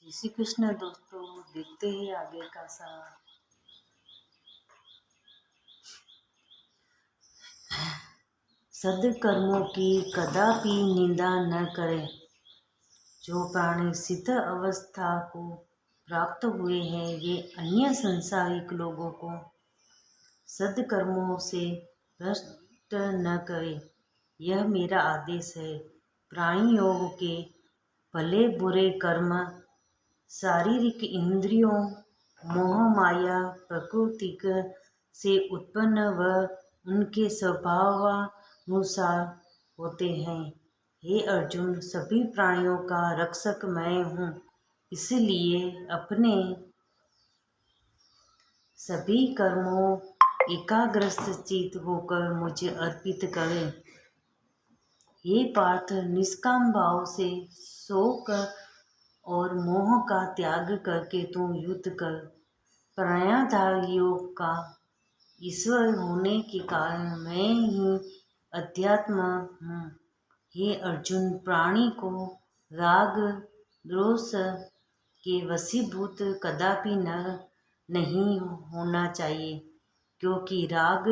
जय श्री कृष्ण दोस्तों, देखते हैं आगे का सार। सद्कर्मों की कदापि निंदा न करें। जो प्राणी सिद्ध अवस्था को प्राप्त हुए हैं वे अन्य संसारिक लोगों को सद्कर्मों से भ्रष्ट न करें। यह मेरा आदेश है। प्राणियों के भले बुरे कर्म शारीरिक इंद्रियों, मोह माया, प्रकृति से उत्पन्न व उनके स्वभावानुसार होते हैं। हे अर्जुन, सभी प्राणियों का रक्षक मैं हूँ, इसलिए अपने सभी कर्मों एकाग्रचित्त होकर मुझे अर्पित करें। हे पार्थ, निष्काम भाव से शोक और मोह का त्याग करके तू युद्ध कर। प्राणाधारियों का ईश्वर होने के कारण मैं ही अध्यात्म हूँ। हे अर्जुन, प्राणी को राग द्वेष के वशीभूत कदापि नहीं होना चाहिए, क्योंकि राग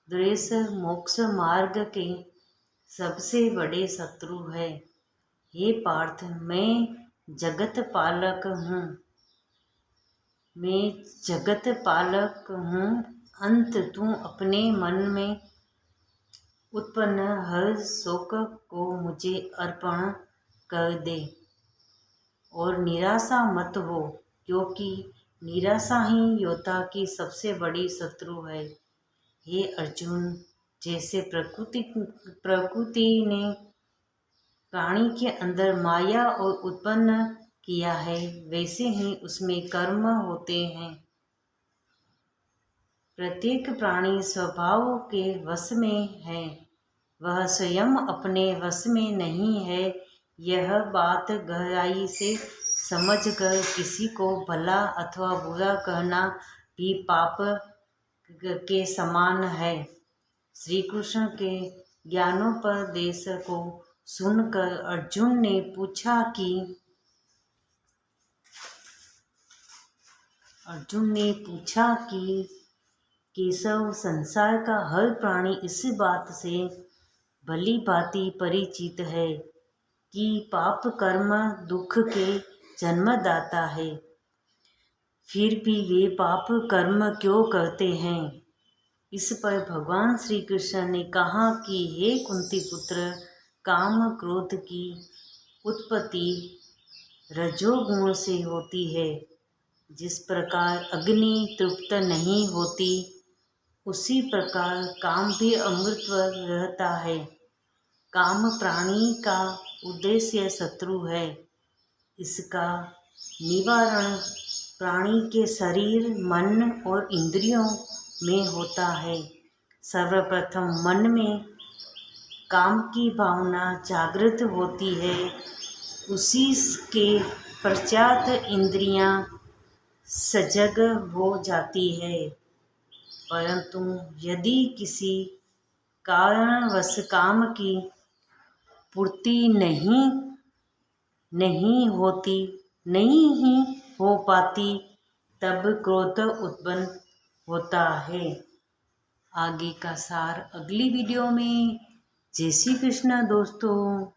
द्वेष मोक्ष मार्ग के सबसे बड़े शत्रु है। हे पार्थ, मैं जगत पालक हूँ। अंत तू अपने मन में उत्पन्न हर शोक को मुझे अर्पण कर दे और निराशा मत हो, क्योंकि निराशा ही योद्धा की सबसे बड़ी शत्रु है। हे अर्जुन, जैसे प्रकृति ने प्राणी के अंदर माया और उत्पन्न किया है, वैसे ही उसमें कर्म होते हैं। प्रत्येक प्राणी स्वभाव के वश में है, वह स्वयं अपने वश में नहीं है। यह बात गहराई से समझकर किसी को भला अथवा बुरा कहना भी पाप के समान है। श्री कृष्ण के ज्ञानोपदेश को सुनकर अर्जुन ने पूछा कि केशव, संसार का हर प्राणी इस बात से भली भांति परिचित है कि पाप कर्म दुख के जन्मदाता है, फिर भी वे पाप कर्म क्यों करते हैं? इस पर भगवान श्री कृष्ण ने कहा कि हे कुंती पुत्र, काम क्रोध की उत्पत्ति रजोगुण से होती है। जिस प्रकार अग्नि तृप्त नहीं होती, उसी प्रकार काम भी अमृत रहता है। काम प्राणी का उद्देश्य शत्रु है। इसका निवारण प्राणी के शरीर, मन और इंद्रियों में होता है। सर्वप्रथम मन में काम की भावना जागृत होती है, उसी के पश्चात इंद्रियां सजग हो जाती है। परंतु यदि किसी कारणवश काम की पूर्ति नहीं हो पाती, तब क्रोध उत्पन्न होता है। आगे का सार अगली वीडियो में। जय श्री कृष्ण दोस्तों।